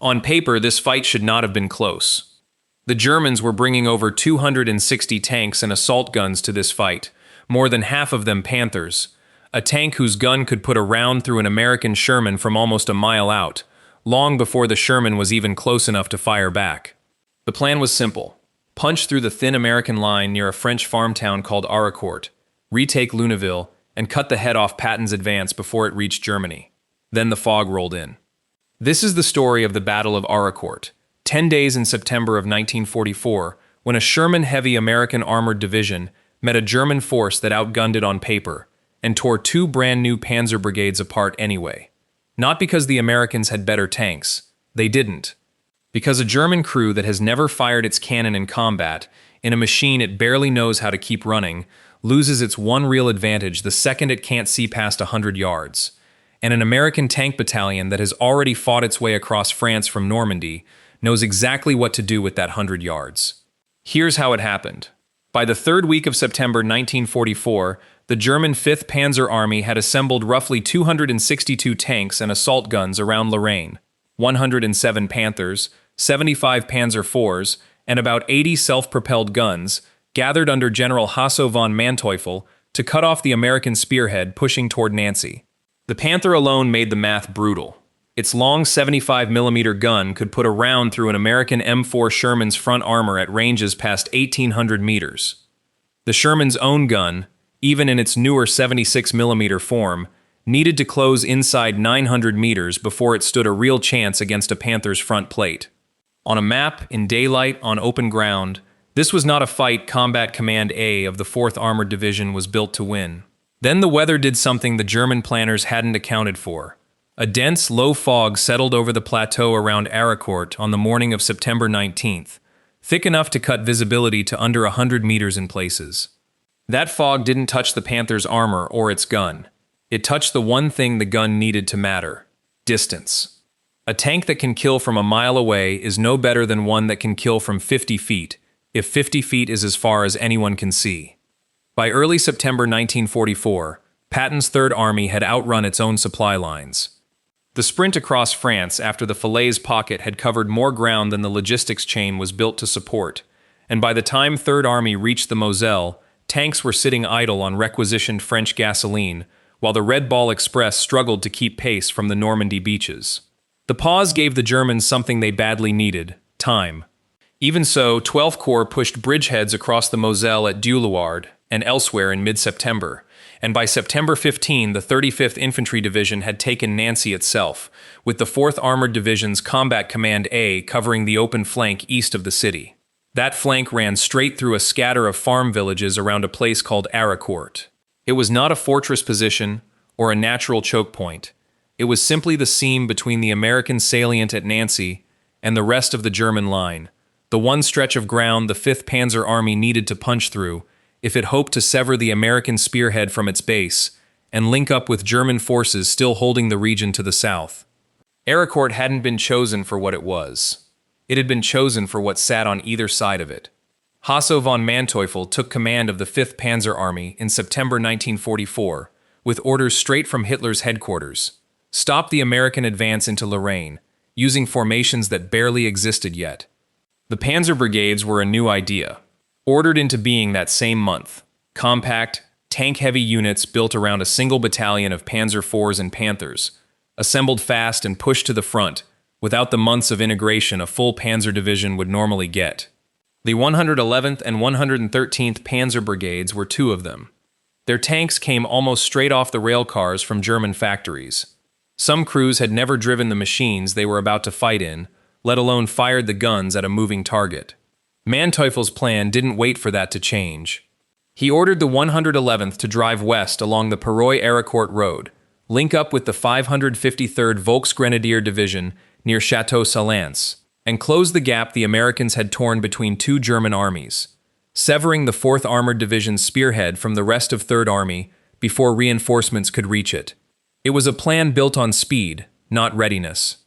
On paper, this fight should not have been close. The Germans were bringing over 260 tanks and assault guns to this fight, more than half of them Panthers, a tank whose gun could put a round through an American Sherman from almost a mile out, long before the Sherman was even close enough to fire back. The plan was simple. Punch through the thin American line near a French farm town called Aricourt, retake Luneville, and cut the head off Patton's advance before it reached Germany. Then the fog rolled in. This is the story of the Battle of Aricourt, 10 days in September of 1944, when a Sherman-heavy American armored division met a German force that outgunned it on paper and tore two brand-new Panzer brigades apart anyway. Not because the Americans had better tanks. They didn't. Because a German crew that has never fired its cannon in combat, in a machine it barely knows how to keep running, loses its one real advantage the second it can't see past 100 yards. And an American tank battalion that has already fought its way across France from Normandy knows exactly what to do with that 100 yards. Here's how it happened. By the third week of September 1944, the German 5th Panzer Army had assembled roughly 262 tanks and assault guns around Lorraine, 107 Panthers, 75 Panzer IVs, and about 80 self-propelled guns, gathered under General Hasso von Manteuffel to cut off the American spearhead pushing toward Nancy. The Panther alone made the math brutal. Its long 75mm gun could put a round through an American M4 Sherman's front armor at ranges past 1,800 meters. The Sherman's own gun, even in its newer 76mm form, needed to close inside 900 meters before it stood a real chance against a Panther's front plate. On a map, in daylight, on open ground, this was not a fight Combat Command A of the 4th Armored Division was built to win. Then the weather did something the German planners hadn't accounted for. A dense, low fog settled over the plateau around Aricourt on the morning of September 19th, thick enough to cut visibility to under 100 meters in places. That fog didn't touch the Panther's armor or its gun. It touched the one thing the gun needed to matter: distance. A tank that can kill from a mile away is no better than one that can kill from 50 feet, if 50 feet is as far as anyone can see. By early September 1944, Patton's Third Army had outrun its own supply lines. The sprint across France after the Falaise pocket had covered more ground than the logistics chain was built to support, and by the time Third Army reached the Moselle, tanks were sitting idle on requisitioned French gasoline, while the Red Ball Express struggled to keep pace from the Normandy beaches. The pause gave the Germans something they badly needed: time. Even so, 12th Corps pushed bridgeheads across the Moselle at Deulouard and elsewhere in mid-September, and by September 15, the 35th Infantry Division had taken Nancy itself, with the 4th Armored Division's Combat Command A covering the open flank east of the city. That flank ran straight through a scatter of farm villages around a place called Aricourt. It was not a fortress position or a natural choke point. It was simply the seam between the American salient at Nancy and the rest of the German line, the one stretch of ground the 5th Panzer Army needed to punch through if it hoped to sever the American spearhead from its base and link up with German forces still holding the region to the south. Aricourt hadn't been chosen for what it was. It had been chosen for what sat on either side of it. Hasso von Manteuffel took command of the 5th Panzer Army in September 1944, with orders straight from Hitler's headquarters: stop the American advance into Lorraine, using formations that barely existed yet. The Panzer Brigades were a new idea, ordered into being that same month. Compact, tank-heavy units built around a single battalion of Panzer IVs and Panthers, assembled fast and pushed to the front, without the months of integration a full Panzer division would normally get. The 111th and 113th Panzer Brigades were two of them. Their tanks came almost straight off the rail cars from German factories. Some crews had never driven the machines they were about to fight in, let alone fired the guns at a moving target. Manteuffel's plan didn't wait for that to change. He ordered the 111th to drive west along the Perroy-Aricourt road, link up with the 553rd Volksgrenadier Division near Chateau Salance, and close the gap the Americans had torn between two German armies, severing the 4th Armored Division's spearhead from the rest of 3rd Army before reinforcements could reach it. It was a plan built on speed, not readiness.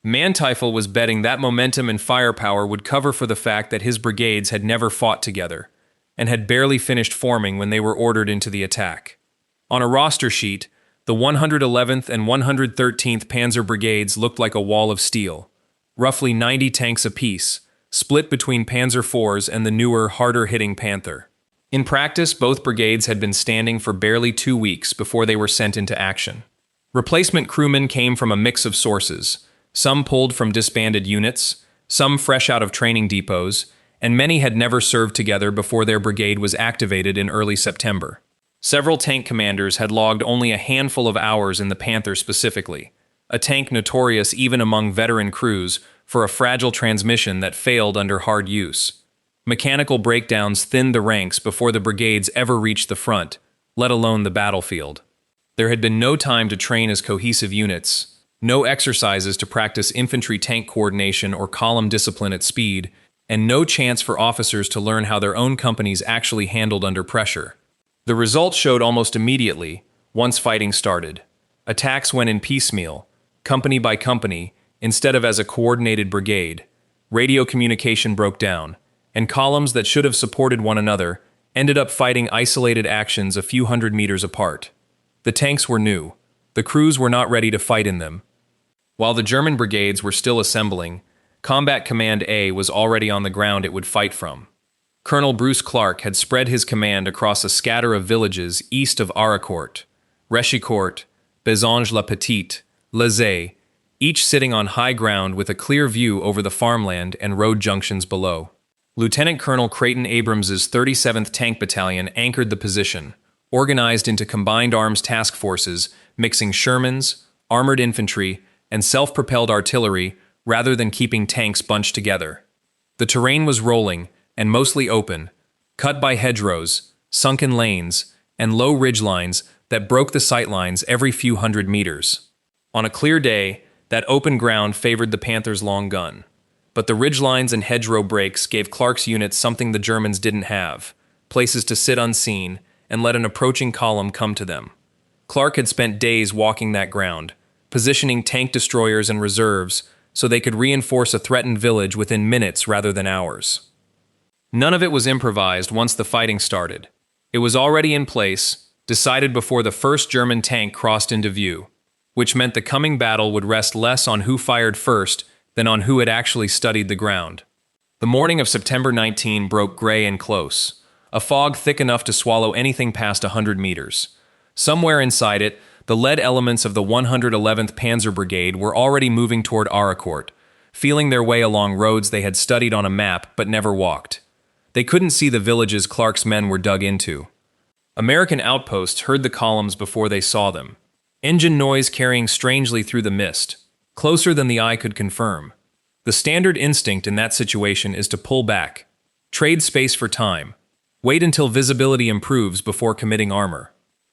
Manteuffel was betting that momentum and firepower would cover for the fact that his brigades had never fought together, and had barely finished forming when they were ordered into the attack. On a roster sheet, the 111th and 113th Panzer Brigades looked like a wall of steel. roughly 90 tanks apiece, split between Panzer IVs and the newer, harder-hitting Panther. In practice, both brigades had been standing for barely 2 weeks before they were sent into action. Replacement crewmen came from a mix of sources, some pulled from disbanded units, some fresh out of training depots, and many had never served together before their brigade was activated in early September. Several tank commanders had logged only a handful of hours in the Panther specifically, a tank notorious even among veteran crews for a fragile transmission that failed under hard use. Mechanical breakdowns thinned the ranks before the brigades ever reached the front, let alone the battlefield. There had been no time to train as cohesive units, no exercises to practice infantry-tank coordination or column discipline at speed, and no chance for officers to learn how their own companies actually handled under pressure. The results showed almost immediately, once fighting started. Attacks went in piecemeal, company by company, instead of as a coordinated brigade. Radio communication broke down, and columns that should have supported one another ended up fighting isolated actions a few hundred meters apart. The tanks were new. The crews were not ready to fight in them. While the German brigades were still assembling, Combat Command A was already on the ground it would fight from. Colonel Bruce Clark had spread his command across a scatter of villages east of Aricourt, Rechicourt, Bézange-la-Petite, Lezay, each sitting on high ground with a clear view over the farmland and road junctions below. Lieutenant Colonel Creighton Abrams's 37th Tank Battalion anchored the position, organized into combined arms task forces mixing Shermans, armored infantry, and self-propelled artillery rather than keeping tanks bunched together. The terrain was rolling and mostly open, cut by hedgerows, sunken lanes, and low ridgelines that broke the sightlines every few hundred meters. On a clear day, that open ground favored the Panther's long gun. But the ridgelines and hedgerow breaks gave Clark's units something the Germans didn't have, places to sit unseen and let an approaching column come to them. Clark had spent days walking that ground, positioning tank destroyers and reserves so they could reinforce a threatened village within minutes rather than hours. None of it was improvised once the fighting started. It was already in place, decided before the first German tank crossed into view, which meant the coming battle would rest less on who fired first than on who had actually studied the ground. The morning of September 19 broke gray and close, a fog thick enough to swallow anything past 100 meters. Somewhere inside it, the lead elements of the 111th Panzer Brigade were already moving toward Aricourt, feeling their way along roads they had studied on a map but never walked. They couldn't see the villages Clark's men were dug into. American outposts heard the columns before they saw them, engine noise carrying strangely through the mist, closer than the eye could confirm. The standard instinct in that situation is to pull back, trade space for time, wait until visibility improves before committing armor.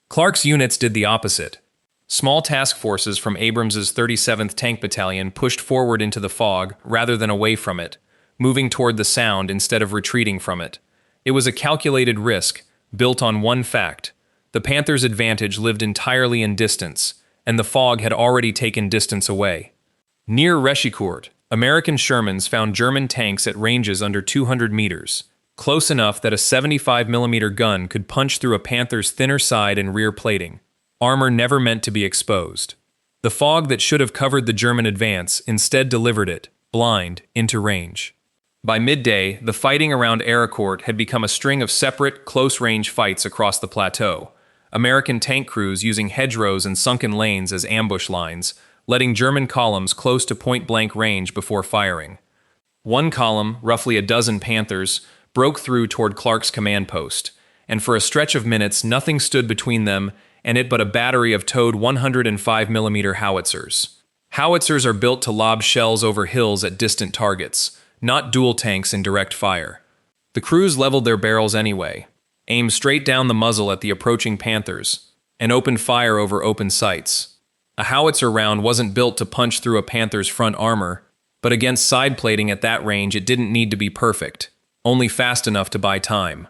Clark's units did the opposite. Small task forces from Abrams's 37th Tank Battalion pushed forward into the fog rather than away from it, moving toward the sound instead of retreating from it. It was a calculated risk, built on one fact. The Panther's advantage lived entirely in distance, and the fog had already taken distance away. Near Rechicourt, American Shermans found German tanks at ranges under 200 meters, close enough that a 75mm gun could punch through a Panther's thinner side and rear plating, armor never meant to be exposed. The fog that should have covered the German advance instead delivered it, blind, into range. By midday, the fighting around Aricourt had become a string of separate, close-range fights across the plateau, American tank crews using hedgerows and sunken lanes as ambush lines, letting German columns close to point-blank range before firing. One column, roughly a dozen Panthers, broke through toward Clark's command post, and for a stretch of minutes nothing stood between them and it but a battery of towed 105mm howitzers. Howitzers are built to lob shells over hills at distant targets, not dual tanks in direct fire. The crews leveled their barrels anyway, aimed straight down the muzzle at the approaching Panthers, and opened fire over open sights. A howitzer round wasn't built to punch through a Panther's front armor, but against side plating at that range it didn't need to be perfect, only fast enough to buy time.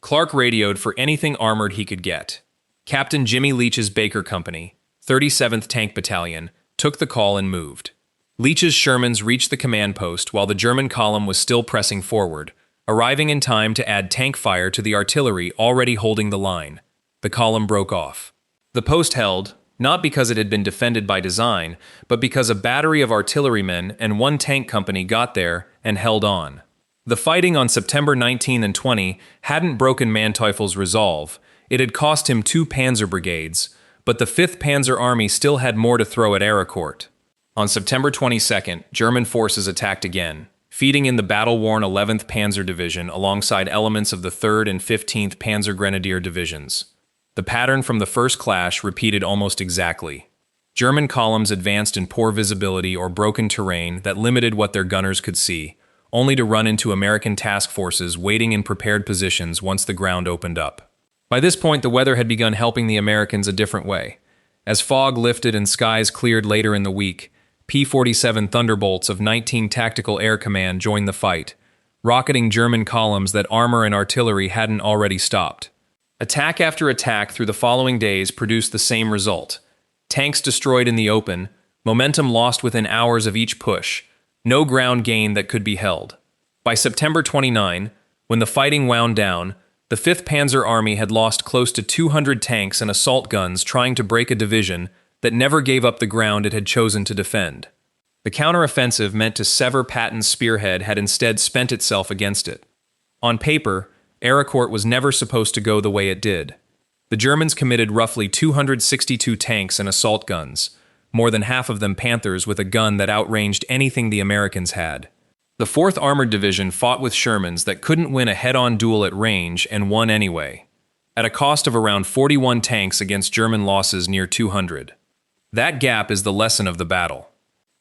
Clark radioed for anything armored he could get. Captain Jimmy Leach's Baker Company, 37th Tank Battalion, took the call and moved. Leach's Shermans reached the command post while the German column was still pressing forward, arriving in time to add tank fire to the artillery already holding the line. The column broke off. The post held, not because it had been defended by design, but because a battery of artillerymen and one tank company got there and held on. The fighting on September 19 and 20 hadn't broken Manteuffel's resolve. It had cost him 2 panzer brigades, but the 5th Panzer Army still had more to throw at Ericourt. On September 22nd, German forces attacked again, feeding in the battle-worn 11th Panzer Division alongside elements of the 3rd and 15th Panzer Grenadier Divisions. The pattern from the first clash repeated almost exactly. German columns advanced in poor visibility or broken terrain that limited what their gunners could see, only to run into American task forces waiting in prepared positions once the ground opened up. By this point, the weather had begun helping the Americans a different way. As fog lifted and skies cleared later in the week, P-47 Thunderbolts of 19 Tactical Air Command joined the fight, rocketing German columns that armor and artillery hadn't already stopped. Attack after attack through the following days produced the same result. Tanks destroyed in the open, momentum lost within hours of each push, no ground gain that could be held. By September 29, when the fighting wound down, the 5th Panzer Army had lost close to 200 tanks and assault guns trying to break a division that never gave up the ground it had chosen to defend. The counteroffensive meant to sever Patton's spearhead had instead spent itself against it. On paper, Ericourt was never supposed to go the way it did. The Germans committed roughly 262 tanks and assault guns, more than half of them Panthers with a gun that outranged anything the Americans had. The 4th Armored Division fought with Shermans that couldn't win a head-on duel at range and won anyway, at a cost of around 41 tanks against German losses near 200. That gap is the lesson of the battle.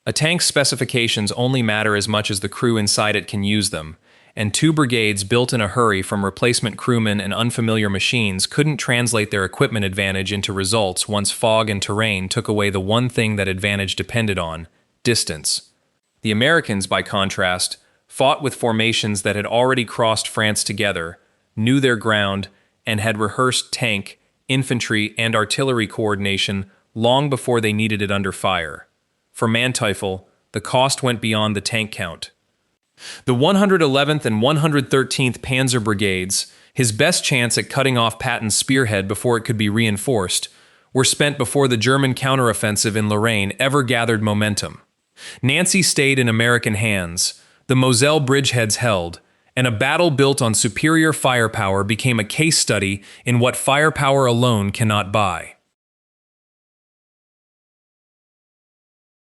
A tank's specifications only matter as much as the crew inside it can use them, and 2 brigades built in a hurry from replacement crewmen and unfamiliar machines couldn't translate their equipment advantage into results once fog and terrain took away the one thing that advantage depended on: distance. The Americans, by contrast, fought with formations that had already crossed France together, knew their ground, and had rehearsed tank, infantry, and artillery coordination long before they needed it under fire. For Manteufel, the cost went beyond the tank count. The 111th and 113th Panzer Brigades, his best chance at cutting off Patton's spearhead before it could be reinforced, were spent before the German counteroffensive in Lorraine ever gathered momentum. Nancy stayed in American hands, the Moselle bridgeheads held, and a battle built on superior firepower became a case study in what firepower alone cannot buy.